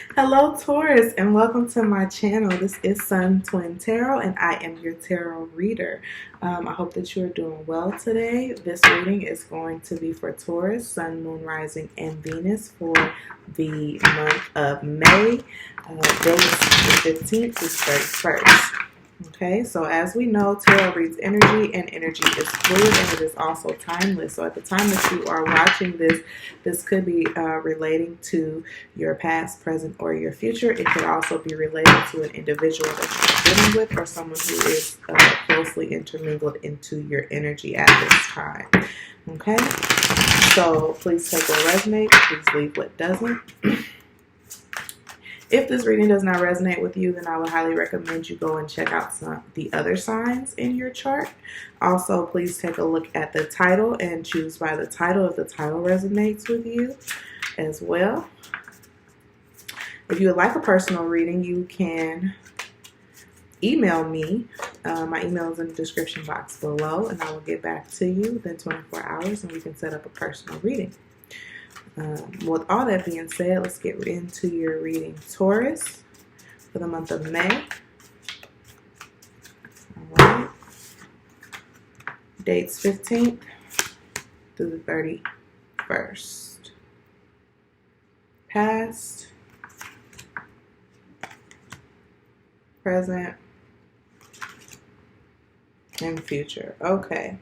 Hello, Taurus, and welcome to my channel. This is Suntwintarot, and I am your tarot reader. I hope that you are doing well today. This reading is going to be for Taurus, Sun, Moon, Rising, and Venus for the month of May, days the 15th to 31st. Okay, so as we know, tarot reads energy, and energy is fluid, and it is also timeless. So at the time that you are watching this, this could be relating to your past, present, or your future. It could also be related to an individual that you're dealing with or someone who is closely intermingled into your energy at this time. Okay, so please take what resonates, please leave what doesn't. If this reading does not resonate with you, then I would highly recommend you go and check out the other signs in your chart. Also, please take a look at the title and choose by the title if the title resonates with you as well. If you would like a personal reading, you can email me. My email is in the description box below, and I will get back to you within 24 hours, and we can set up a personal reading. With all that being said, let's get into your reading, Taurus, for the month of May. All right. Dates 15th through the 31st. Past, present, and future. Okay.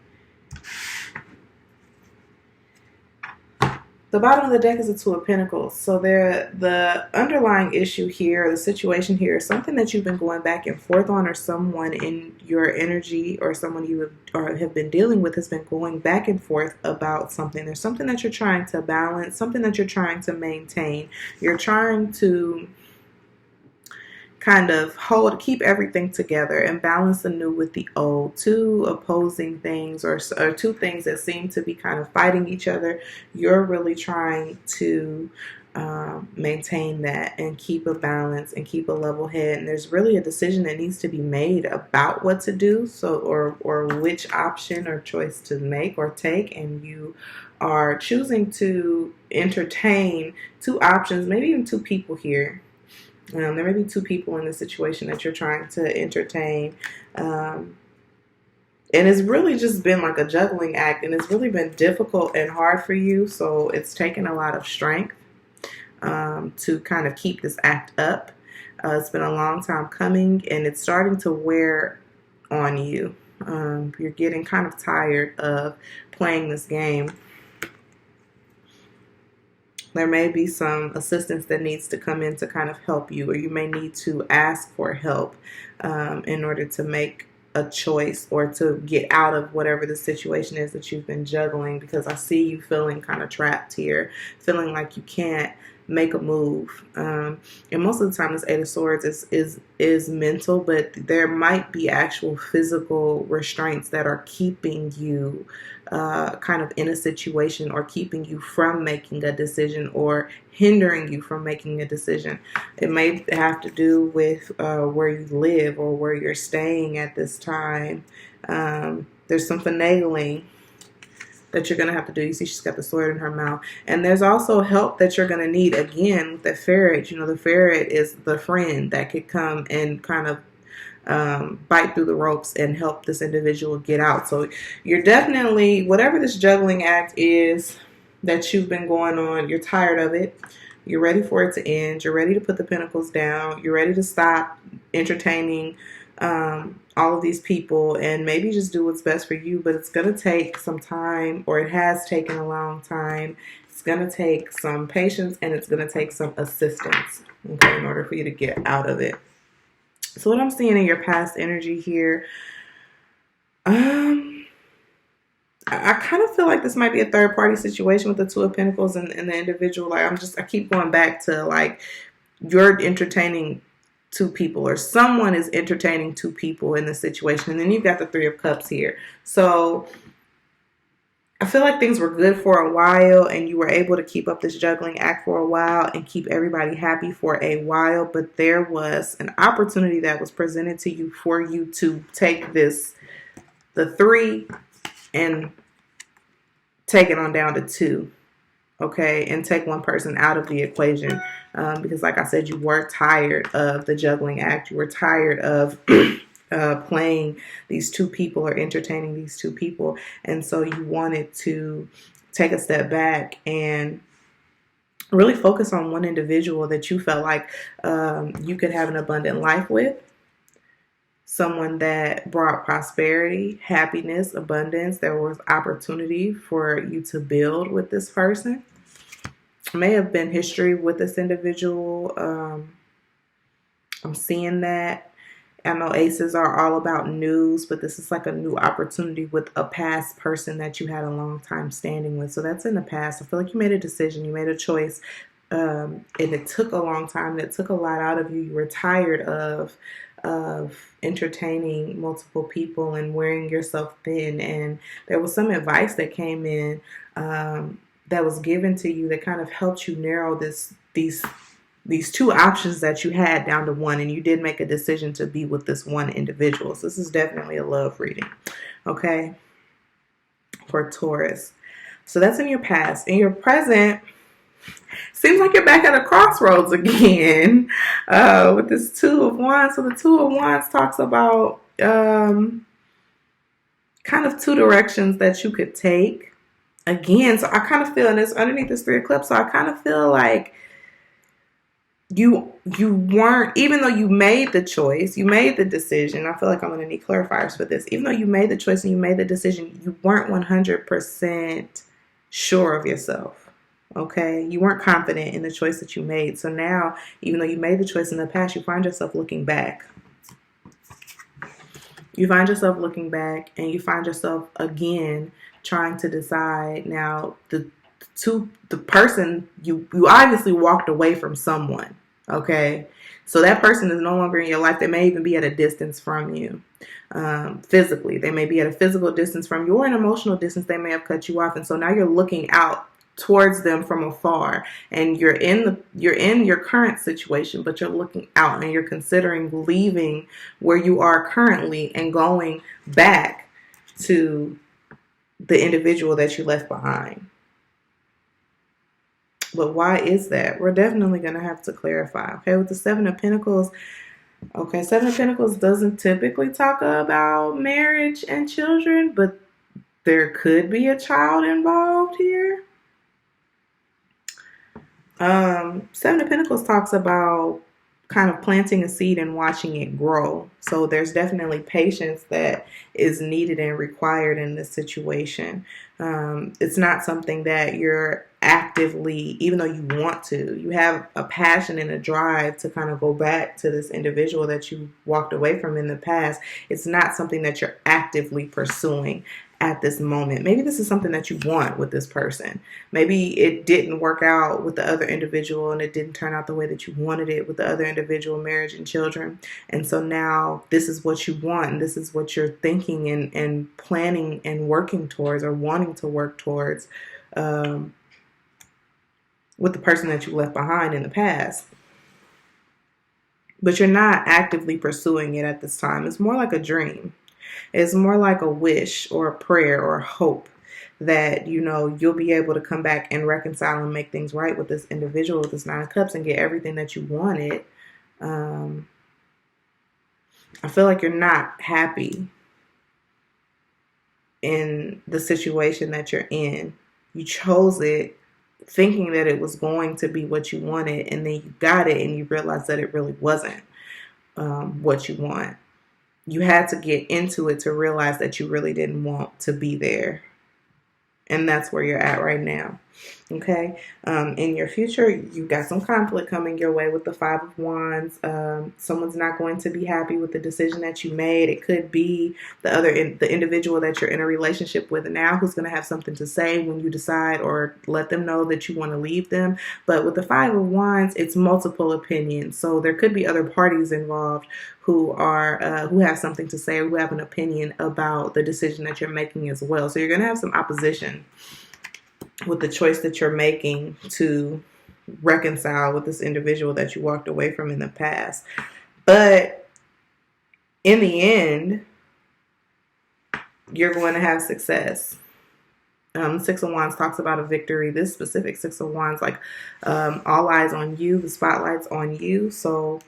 The bottom of the deck is a Two of Pentacles. So the underlying issue here, the situation here, is something that you've been going back and forth on, or someone in your energy or someone you have been dealing with has been going back and forth about something. There's something that you're trying to balance, something that you're trying to maintain. You're trying to kind of keep everything together and balance the new with the old. Two opposing things, or two things that seem to be kind of fighting each other. You're really trying to maintain that and keep a balance and keep a level head. And there's really a decision that needs to be made about what to do, or which option or choice to make or take, and you are choosing to entertain two options, maybe even two people here. There may be two people in the situation that you're trying to entertain. And it's really just been like a juggling act, and it's really been difficult and hard for you. So it's taken a lot of strength to kind of keep this act up. It's been a long time coming, and it's starting to wear on you. You're getting kind of tired of playing this game. There may be some assistance that needs to come in to kind of help you, or you may need to ask for help in order to make a choice or to get out of whatever the situation is that you've been juggling, because I see you feeling kind of trapped here, feeling like you can't make a move. And most of the time this Eight of Swords is mental, but there might be actual physical restraints that are keeping you kind of in a situation, or keeping you from making a decision, or hindering you from making a decision. It may have to do with where you live or where you're staying at this time. There's some finagling that you're going to have to do. You see she's got the sword in her mouth. And there's also help that you're going to need. Again, with the ferret, you know, the ferret is the friend that could come and kind of bite through the ropes and help this individual get out. So you're definitely, whatever this juggling act is that you've been going on, you're tired of it. You're ready for it to end. You're ready to put the pentacles down. You're ready to stop entertaining all of these people and maybe just do what's best for you. But it's going to take some time, or it has taken a long time. It's going to take some patience, and it's going to take some assistance, okay, in order for you to get out of it. So what I'm seeing in your past energy here, I kind of feel like this might be a third party situation with the Two of Pentacles and the individual. Like I keep going back to like you're entertaining two people, or someone is entertaining two people in this situation. And then you've got the Three of Cups here. So I feel like things were good for a while, and you were able to keep up this juggling act for a while and keep everybody happy for a while. But there was an opportunity that was presented to you for you to take the three, and take it on down to two. Okay, and take one person out of the equation. because like I said, you were tired of the juggling act. You were tired of playing these two people or entertaining these two people. And so you wanted to take a step back and really focus on one individual that you felt like you could have an abundant life with. Someone that brought prosperity, happiness, abundance. There was opportunity for you to build with this person. May have been history with this individual. I'm seeing that. I know aces are all about news, but this is like a new opportunity with a past person that you had a long time standing with. So that's in the past. I feel like you made a decision, you made a choice, and it took a long time. It took a lot out of you. You were tired of entertaining multiple people and wearing yourself thin. And there was some advice that came in that was given to you that kind of helped you narrow these two options that you had down to one, and you did make a decision to be with this one individual. So this is definitely a love reading, okay, for Taurus. So that's in your past. In your present, seems like you're back at a crossroads again with this Two of Wands. So the Two of Wands talks about kind of two directions that you could take. Again, so I kind of feel, and it's underneath this Three of Cups, so I kind of feel like you weren't, even though you made the choice, you made the decision. I feel like I'm going to need clarifiers for this. Even though you made the choice and you made the decision, you weren't 100% sure of yourself. Okay, you weren't confident in the choice that you made. So now, even though you made the choice in the past, you find yourself looking back. You find yourself looking back, and you find yourself again trying to decide. Now, the person, you obviously walked away from someone. Okay, so that person is no longer in your life. They may even be at a distance from you. Physically, they may be at a physical distance from you, or an emotional distance. They may have cut you off, and so now you're looking out towards them from afar, and you're in your current situation, but you're looking out and you're considering leaving where you are currently and going back to the individual that you left behind. But why is that? We're definitely going to have to clarify. Okay, with the Seven of Pentacles. Okay, Seven of Pentacles doesn't typically talk about marriage and children, but there could be a child involved here. Seven of Pentacles talks about kind of planting a seed and watching it grow. So there's definitely patience that is needed and required in this situation. It's not something that you're actively, even though you want to, you have a passion and a drive to kind of go back to this individual that you walked away from in the past. It's not something that you're actively pursuing at this moment. Maybe this is something that you want with this person. Maybe it didn't work out with the other individual and it didn't turn out the way that you wanted it with the other individual, marriage and children. And so now this is what you want, and this is what you're thinking and planning and working towards, or wanting to work towards with the person that you left behind in the past. But you're not actively pursuing it at this time. It's more like a dream. It's more like a wish or a prayer or a hope that, you know, you'll be able to come back and reconcile and make things right with this individual, with this Nine of Cups, and get everything that you wanted. I feel like you're not happy in the situation that you're in. You chose it thinking that it was going to be what you wanted, and then you got it and you realized that it really wasn't what you want. You had to get into it to realize that you really didn't want to be there. And that's where you're at right now. Okay. In your future, you've got some conflict coming your way with the Five of Wands. Someone's not going to be happy with the decision that you made. It could be the individual that you're in a relationship with now who's going to have something to say when you decide or let them know that you want to leave them. But with the Five of Wands, it's multiple opinions. So there could be other parties involved who have something to say, or who have an opinion about the decision that you're making as well. So you're going to have some opposition with the choice that you're making to reconcile with this individual that you walked away from in the past. But in the end, you're going to have success. Six of Wands talks about a victory. This specific Six of Wands, like all eyes on you, the spotlight's on you. So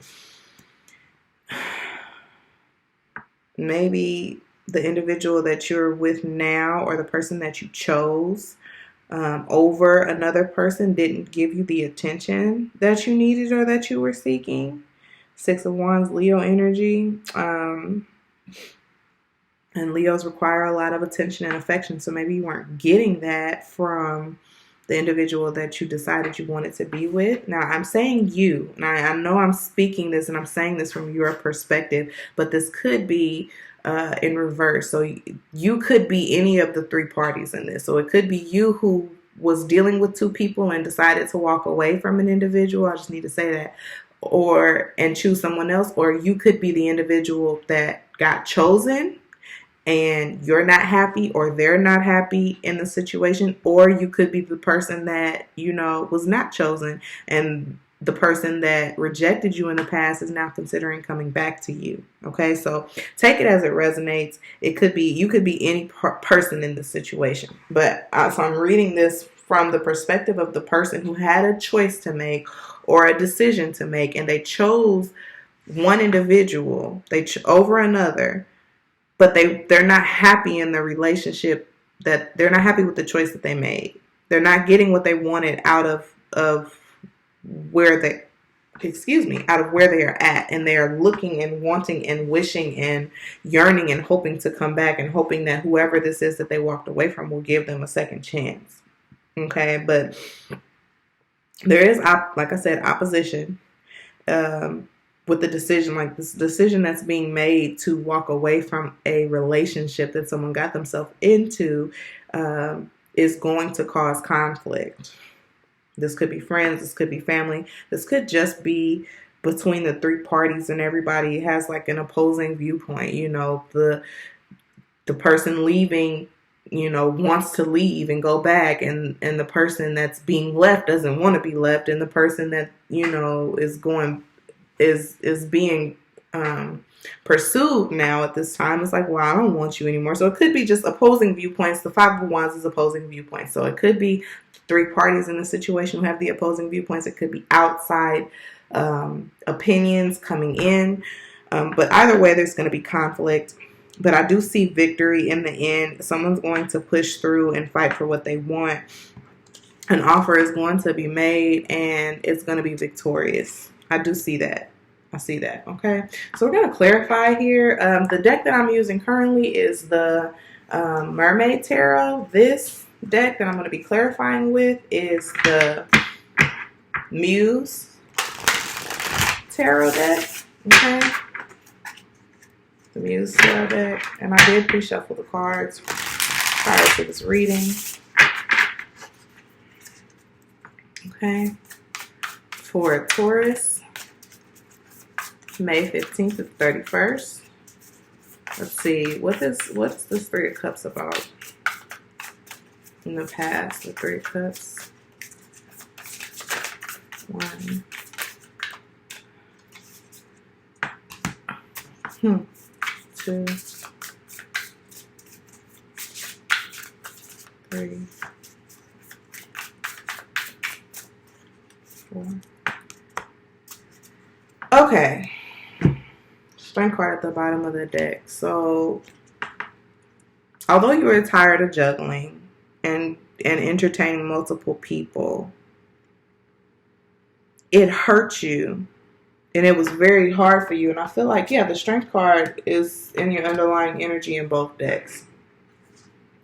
maybe the individual that you're with now, or the person that you chose over another person, didn't give you the attention that you needed or that you were seeking. Six of Wands, Leo energy. And Leos require a lot of attention and affection. So maybe you weren't getting that from the individual that you decided you wanted to be with. Now, I'm saying you, and I know I'm speaking this and I'm saying this from your perspective, but this could be in reverse. So you could be any of the three parties in this. So it could be you who was dealing with two people and decided to walk away from an individual. I just need to say that. And choose someone else. Or you could be the individual that got chosen and you're not happy, or they're not happy in the situation. Or you could be the person that, was not chosen, and the person that rejected you in the past is now considering coming back to you. Okay, so take it as it resonates. You could be any person in the situation. But so I'm reading this from the perspective of the person who had a choice to make or a decision to make, and they chose one individual over another. But they're not happy in the relationship, that they're not happy with the choice that they made. They're not getting what they wanted out of where they are at. And they are looking and wanting and wishing and yearning and hoping to come back, and hoping that whoever this is that they walked away from will give them a second chance. Okay, but there is, like I said, opposition. With the decision, like this decision that's being made to walk away from a relationship that someone got themselves into, is going to cause conflict. This could be friends, this could be family, this could just be between the three parties, and everybody has like an opposing viewpoint. The person leaving, wants to leave and go back, and the person that's being left doesn't want to be left, and the person that is being pursued now at this time is like, well, I don't want you anymore. So it could be just opposing viewpoints. The Five of Wands is opposing viewpoints. So it could be three parties in the situation who have the opposing viewpoints. It could be outside opinions coming in. But either way, there's going to be conflict. But I do see victory in the end. Someone's going to push through and fight for what they want. An offer is going to be made, and it's going to be victorious. I do see that. I see that. Okay. So we're going to clarify here. The deck that I'm using currently is the Mermaid Tarot. This deck that I'm going to be clarifying with is the Muse Tarot deck. Okay. The Muse Tarot deck. And I did pre-shuffle the cards prior to this reading. Okay. For Taurus, May 15th to 31st. Let's see, what's this Three of Cups about in the past? The Three of Cups. 1, 2, 3, 4. Okay. Strength card at the bottom of the deck. So, although you were tired of juggling and entertaining multiple people, it hurt you, and it was very hard for you. And I feel like, the Strength card is in your underlying energy in both decks.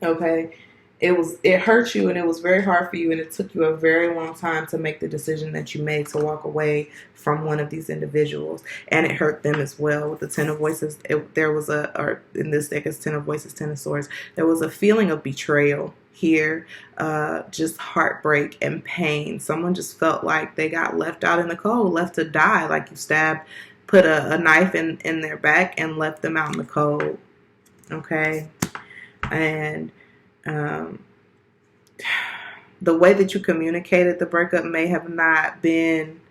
Okay. It hurt you, and it was very hard for you, and it took you a very long time to make the decision that you made to walk away from one of these individuals, and it hurt them as well. With the Ten of Voices, or in this deck it's Ten of Voices, Ten of Swords, there was a feeling of betrayal here, just heartbreak and pain. Someone just felt like they got left out in the cold, left to die, like you put a knife in their back and left them out in the cold. Okay. And the way that you communicated the breakup may have not been,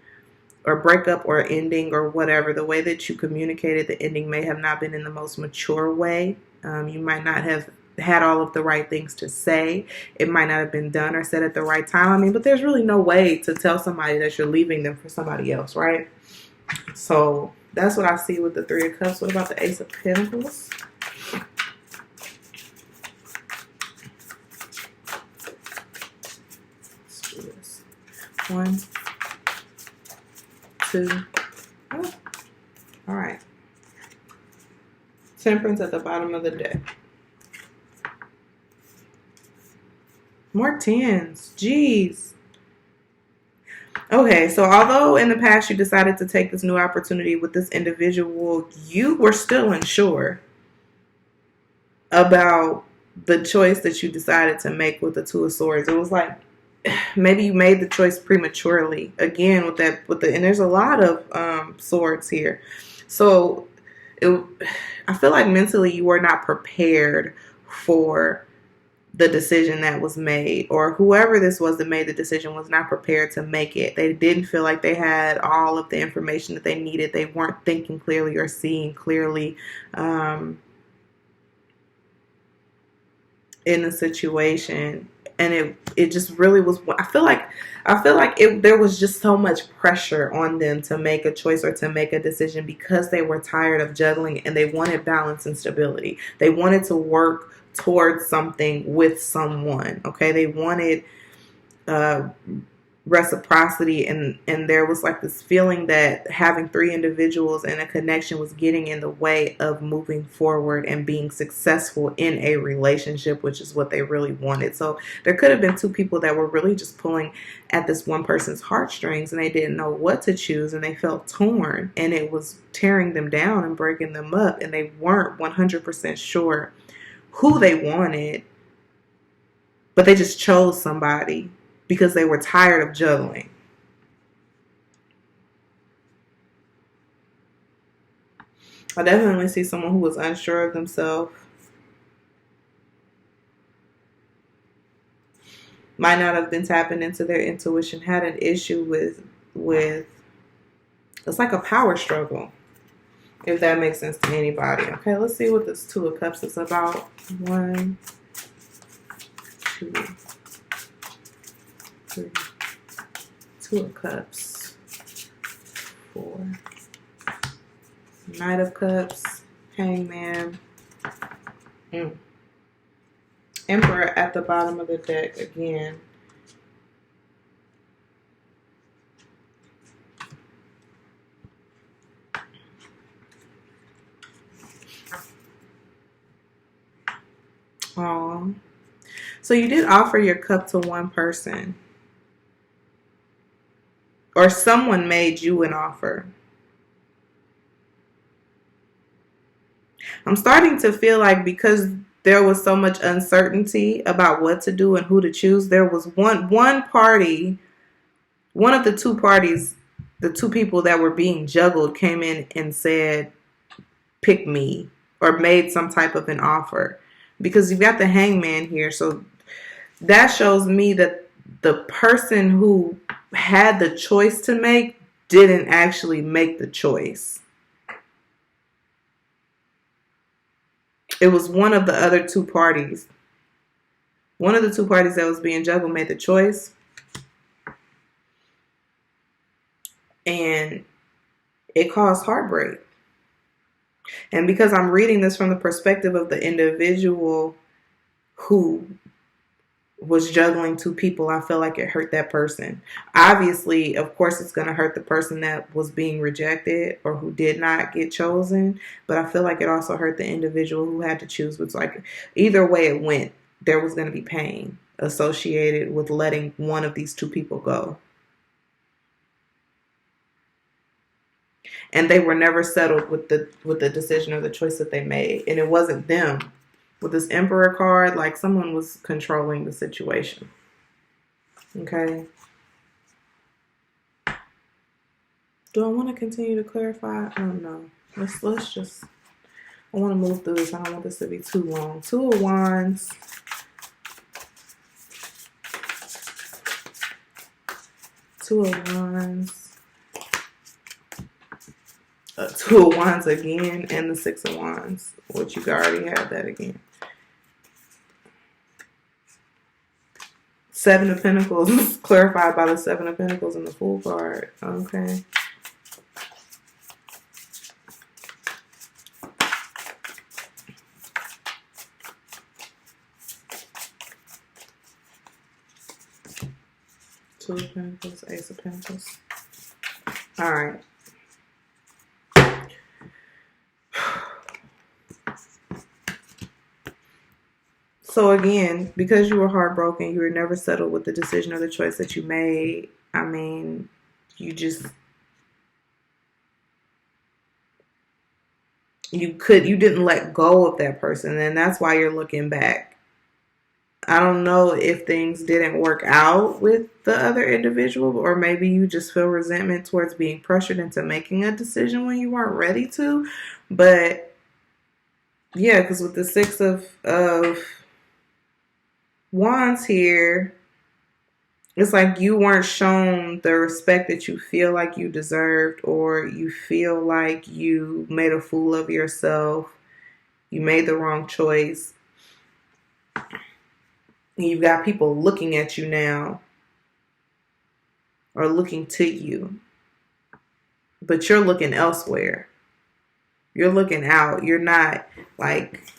or breakup or ending or whatever, the way that you communicated the ending may have not been in the most mature way. You might not have had all of the right things to say. It might not have been done or said at the right time. I mean, but there's really no way to tell somebody that you're leaving them for somebody else, right? So that's what I see with the Three of Cups. What about the Ace of Pentacles? Let's do this. 1, 2. Oh. All right. Temperance at the bottom of the deck. More 10s. Jeez. Okay, so although in the past you decided to take this new opportunity with this individual, you were still unsure about the choice that you decided to make with the Two of Swords. It was like maybe you made the choice prematurely. Again, and there's a lot of swords here. So I feel like mentally you were not prepared for the decision that was made, or whoever this was that made the decision was not prepared to make it. They didn't feel like they had all of the information that they needed. They weren't thinking clearly or seeing clearly in the situation. And it just really was, I feel like there was just so much pressure on them to make a choice or to make a decision because they were tired of juggling and they wanted balance and stability. They wanted to work towards something with someone. Okay, they wanted reciprocity, and there was like this feeling that having 3 individuals and a connection was getting in the way of moving forward and being successful in a relationship, which is what they really wanted. So there could have been 2 people that were really just pulling at this one person's heartstrings, and they didn't know what to choose, and they felt torn, and it was tearing them down and breaking them up, and they weren't 100% sure who they wanted, but they just chose somebody because they were tired of juggling. I definitely see someone who was unsure of themselves. Might not have been tapping into their intuition, had an issue with it's like a power struggle, if that makes sense to anybody. Okay, let's see what this Two of Cups is about. 1, 2, 3. Two of Cups. 4. Knight of Cups. Hangman. Emperor at the bottom of the deck again. Oh, so you did offer your cup to one person, or someone made you an offer. I'm starting to feel like because there was so much uncertainty about what to do and who to choose, there was one party, one of the 2 parties, the 2 people that were being juggled came in and said, pick me, or made some type of an offer. Because you've got the Hangman here, so that shows me that the person who had the choice to make didn't actually make the choice. It was one of the other 2 parties. One of the 2 parties that was being juggled made the choice. And it caused heartbreak. And because I'm reading this from the perspective of the individual who was juggling 2 people, I feel like it hurt that person. Obviously, of course, it's going to hurt the person that was being rejected or who did not get chosen. But I feel like it also hurt the individual who had to choose. It's like either way it went, there was going to be pain associated with letting one of these 2 people go. And they were never settled with the decision or the choice that they made. And it wasn't them. With this Emperor card, like someone was controlling the situation. Okay. Do I want to continue to clarify? I don't know. Let's just, I want to move through this. I don't want this to be too long. 2 of Wands. Two of Wands. 2 of Wands again, and the 6 of Wands, which you already had that again. Seven of Pentacles clarified by the Seven of Pentacles and the Fool card. Okay. Two of Pentacles, Ace of Pentacles. All right. So again, because you were heartbroken, you were never settled with the decision or the choice that you made. I mean, you didn't let go of that person, and that's why you're looking back. I don't know if things didn't work out with the other individual, or maybe you just feel resentment towards being pressured into making a decision when you weren't ready to. But yeah, because with the Six of Wands here, it's like you weren't shown the respect that you feel like you deserved, or you feel like you made a fool of yourself. You made the wrong choice. You've got people looking at you now, or looking to you, but you're looking elsewhere. You're looking out. You're not like,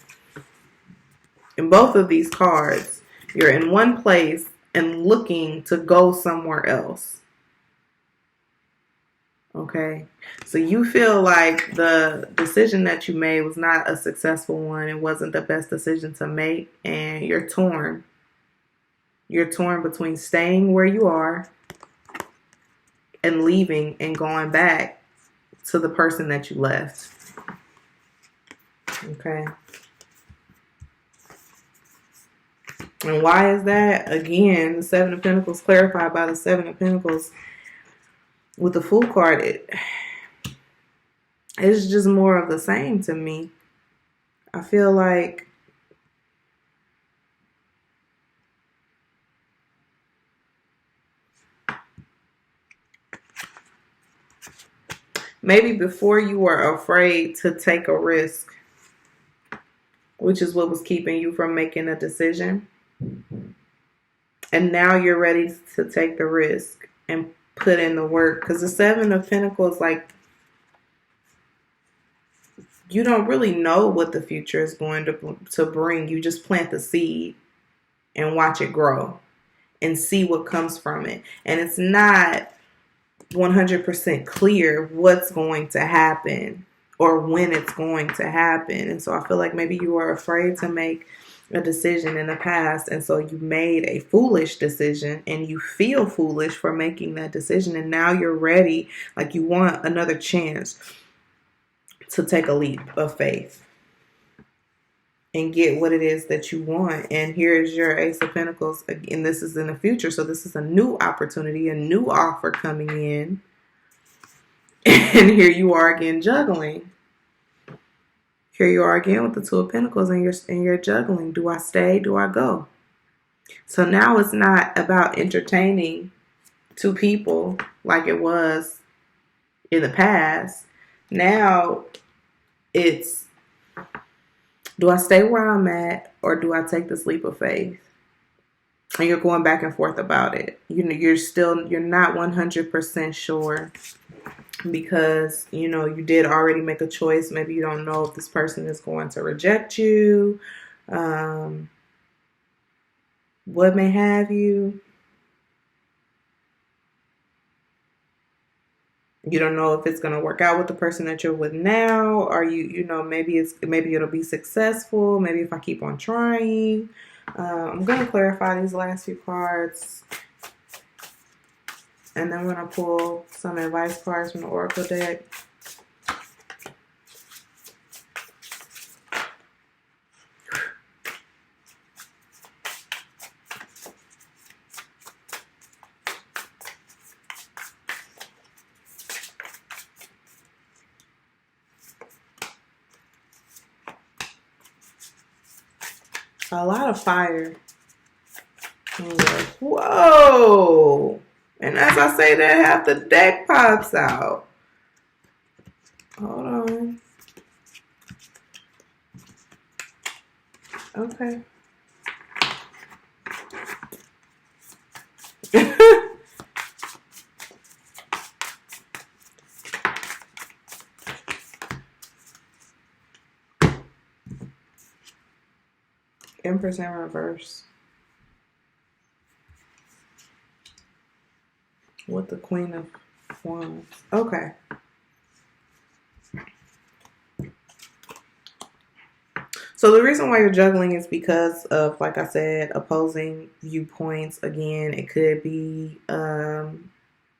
in both of these cards, you're in one place and looking to go somewhere else. Okay, so you feel like the decision that you made was not a successful one. It wasn't the best decision to make, and you're torn. You're torn between staying where you are and leaving and going back to the person that you left. Okay. And why is that? Again, the Seven of Pentacles clarified by the Seven of Pentacles with the Fool card. It's just more of the same to me. I feel like maybe before you were afraid to take a risk, which is what was keeping you from making a decision. And now you're ready to take the risk and put in the work. Because the Seven of Pentacles, like, you don't really know what the future is going to bring. You just plant the seed and watch it grow and see what comes from it. And it's not 100% clear what's going to happen or when it's going to happen. And so I feel like maybe you were afraid to make a decision in the past, and so you made a foolish decision, and you feel foolish for making that decision, and now you're ready, like you want another chance to take a leap of faith and get what it is that you want. And here's your Ace of Pentacles, and this is in the future, so this is a new opportunity, a new offer coming in. And here you are again juggling. Here you are again with the Two of Pentacles, and you're juggling. Do I stay? Do I go? So now it's not about entertaining two people like it was in the past. Now it's, do I stay where I'm at, or do I take this leap of faith? And you're going back and forth about it. You're not 100% sure. Because, you did already make a choice. Maybe you don't know if this person is going to reject you. What may have you. You don't know if it's going to work out with the person that you're with now. Or maybe it'll be successful. Maybe if I keep on trying. I'm going to clarify these last few cards. And then we're going to pull some advice cards from the Oracle deck. A lot of fire. Whoa! And as I say that, half the deck pops out. Hold on. Okay. Empress in reverse. With the Queen of Wands. Okay. So the reason why you're juggling is because of, like I said, opposing viewpoints. Again, it could be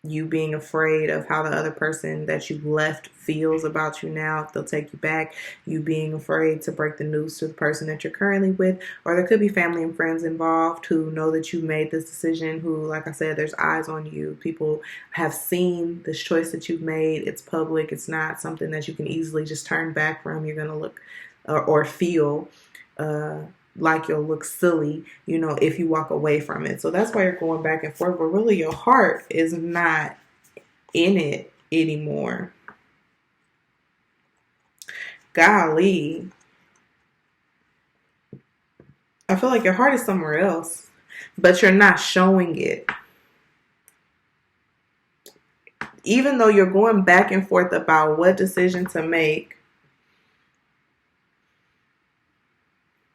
you being afraid of how the other person that you left feels about you now, if they'll take you back, you being afraid to break the news to the person that you're currently with, or there could be family and friends involved who know that you made this decision, who, like I said, there's eyes on you. People have seen this choice that you've made. It's public. It's not something that you can easily just turn back from. You're going to look or feel like you'll look silly, if you walk away from it. So that's why you're going back and forth, but really your heart is not in it anymore. Golly. I feel like your heart is somewhere else, but you're not showing it. Even though you're going back and forth about what decision to make,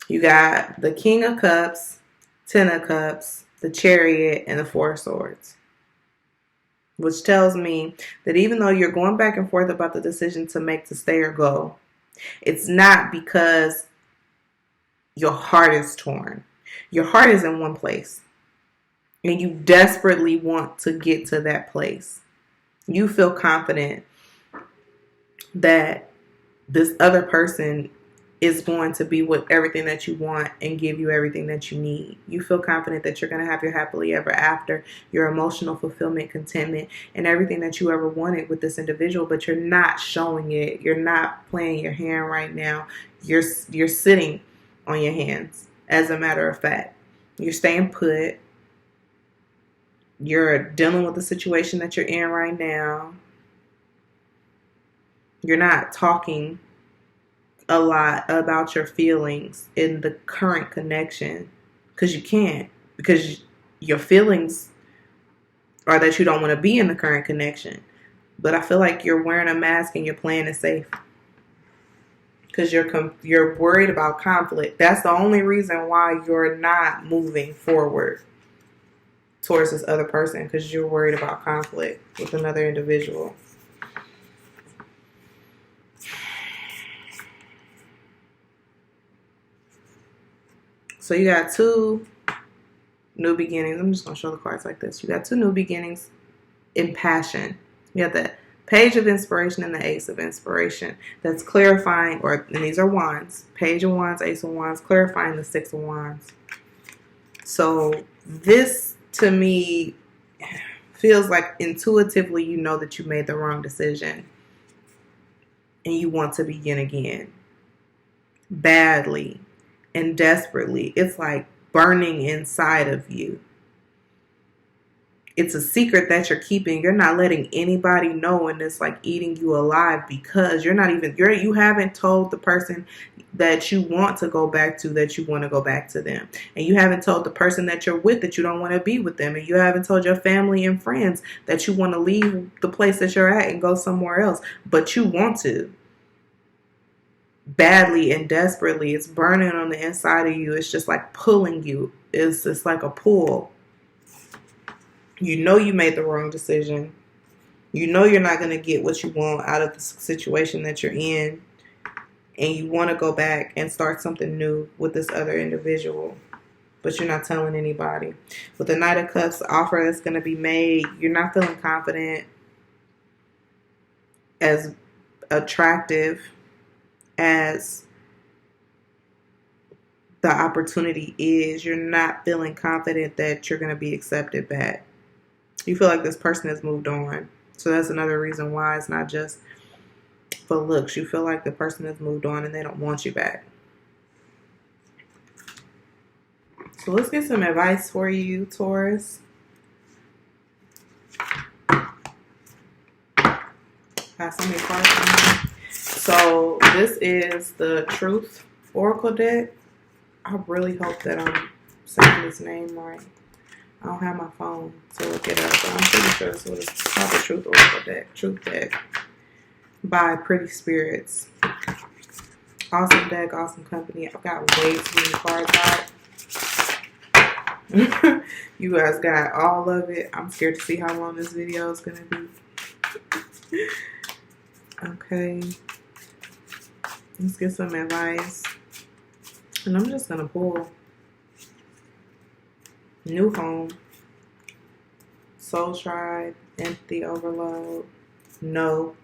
you got the King of Cups, Ten of Cups, the Chariot, and the Four of Swords. Which tells me that even though you're going back and forth about the decision to make to stay or go, it's not because your heart is torn. Your heart is in one place. And you desperately want to get to that place. You feel confident that this other person is going to be with everything that you want and give you everything that you need. You feel confident that you're going to have your happily ever after, your emotional fulfillment, contentment, and everything that you ever wanted with this individual, but you're not showing it. You're not playing your hand right now. You're sitting on your hands, as a matter of fact. You're staying put. You're dealing with the situation that you're in right now. You're not talking a lot about your feelings in the current connection because you can't, because your feelings are that you don't want to be in the current connection. But I feel like you're wearing a mask and you're playing it safe because you're worried about conflict. That's the only reason why you're not moving forward towards this other person, because you're worried about conflict with another individual. So you got two new beginnings. I'm just going to show the cards like this. You got two new beginnings in passion. You got the Page of Inspiration and the Ace of Inspiration. That's clarifying, and these are wands. Page of Wands, Ace of Wands, clarifying the Six of Wands. So this, to me, feels like intuitively you know that you made the wrong decision. And you want to begin again. Badly. And desperately. It's like burning inside of you. It's a secret that you're keeping. You're not letting anybody know, and it's like eating you alive because you haven't told the person that you want to go back to that you want to go back to them. And you haven't told the person that you're with that you don't want to be with them. And you haven't told your family and friends that you want to leave the place that you're at and go somewhere else. But you want to. Badly and desperately. It's burning on the inside of you. It's just like pulling you. It's like a pull. You know you made the wrong decision. You know you're not going to get what you want out of the situation that you're in. And you want to go back and start something new with this other individual. But you're not telling anybody. With the Knight of Cups, the offer that's going to be made, you're not feeling confident, as attractive as the opportunity is. You're not feeling confident that you're going to be accepted back. You feel like this person has moved on. So that's another reason why it's not just for looks. You feel like the person has moved on and they don't want you back. So let's get some advice for you, Taurus. Got so many cards on here. So this is the Truth Oracle deck. I really hope that I'm saying his name right. I don't have my phone to look it up, but I'm pretty sure this is called the Truth Oracle deck. Truth deck by Pretty Spirits. Awesome deck, awesome company. I've got way too many cards out. You guys got all of it. I'm scared to see how long this video is going to be. Okay. Let's get some advice. And I'm just going to pull. New home. Soul tribe. Empathy overload. No.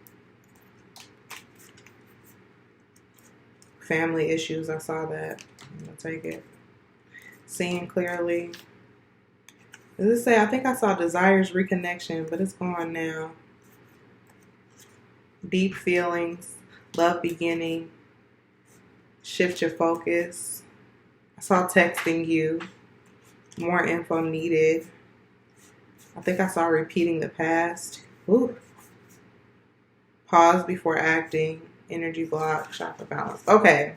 Family issues. I saw that. I'm going to take it. Seeing clearly. Does it say? I think I saw desires reconnection, but it's gone now. Deep feelings. Love beginning. Shift your focus. I saw texting you. More info needed. I think I saw repeating the past. Ooh. Pause before acting. Energy block. Chakra balance. Okay.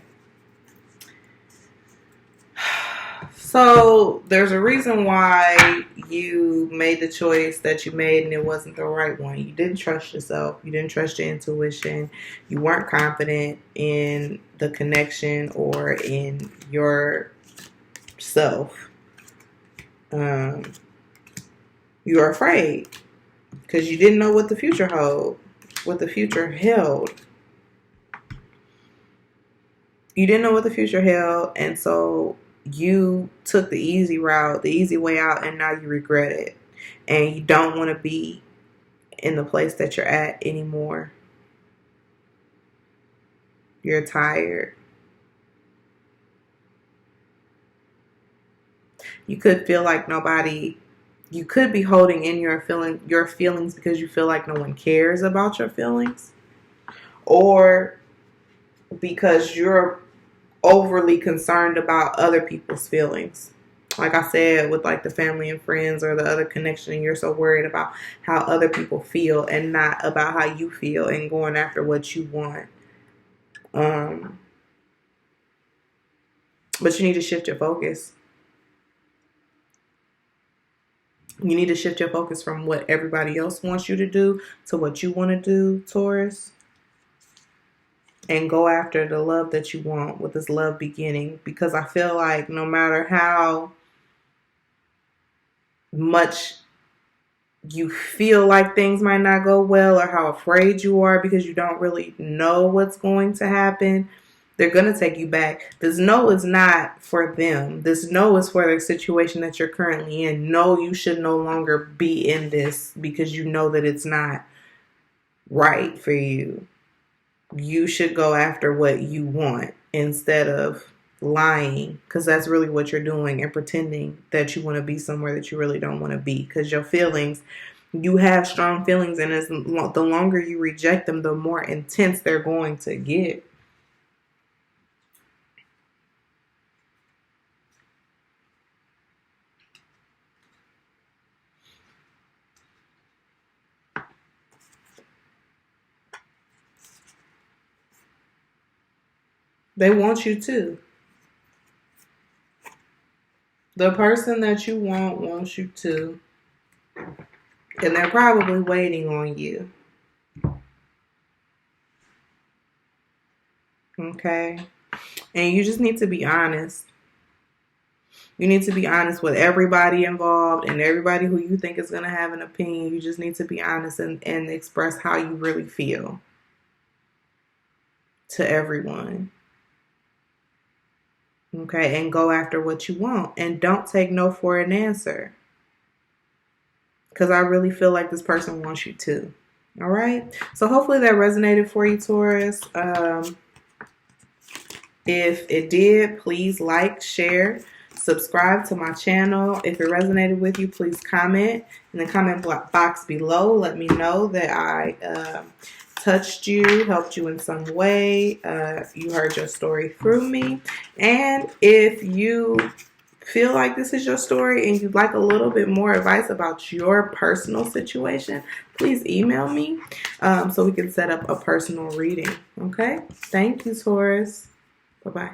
So there's a reason why you made the choice that you made and it wasn't the right one. You didn't trust yourself. You didn't trust your intuition. You weren't confident in the connection or in yourself. You were afraid because you didn't know what the future held, what the future held. You didn't know what the future held, and so you took the easy route, the easy way out, and now you regret it. And you don't want to be in the place that you're at anymore. You're tired. You could feel like you could be holding in your feelings because you feel like no one cares about your feelings. Or because you're overly concerned about other people's feelings. Like I said, with like the family and friends or the other connection, and you're so worried about how other people feel and not about how you feel and going after what you want. But you need to shift your focus. You need to shift your focus from what everybody else wants you to do to what you want to do, Taurus. And go after the love that you want with this love beginning. Because I feel like no matter how much you feel like things might not go well or how afraid you are because you don't really know what's going to happen, they're going to take you back. This no is not for them. This no is for the situation that you're currently in. No, you should no longer be in this because you know that it's not right for you. You should go after what you want instead of lying, because that's really what you're doing, and pretending that you want to be somewhere that you really don't want to be. Because your feelings, you have strong feelings, and the longer you reject them, the more intense they're going to get. They want you to. The person that you want wants you to. And they're probably waiting on you. Okay? And you just need to be honest. You need to be honest with everybody involved and everybody who you think is going to have an opinion. You just need to be honest and express how you really feel to everyone. Okay, and go after what you want. And don't take no for an answer. Because I really feel like this person wants you to. All right? So hopefully that resonated for you, Taurus. If it did, please like, share, subscribe to my channel. If it resonated with you, please comment in the comment box below. Let me know that I touched you, helped you in some way. You heard your story through me. And if you feel like this is your story and you'd like a little bit more advice about your personal situation, please email me so we can set up a personal reading. Okay? Thank you, Taurus. Bye-bye.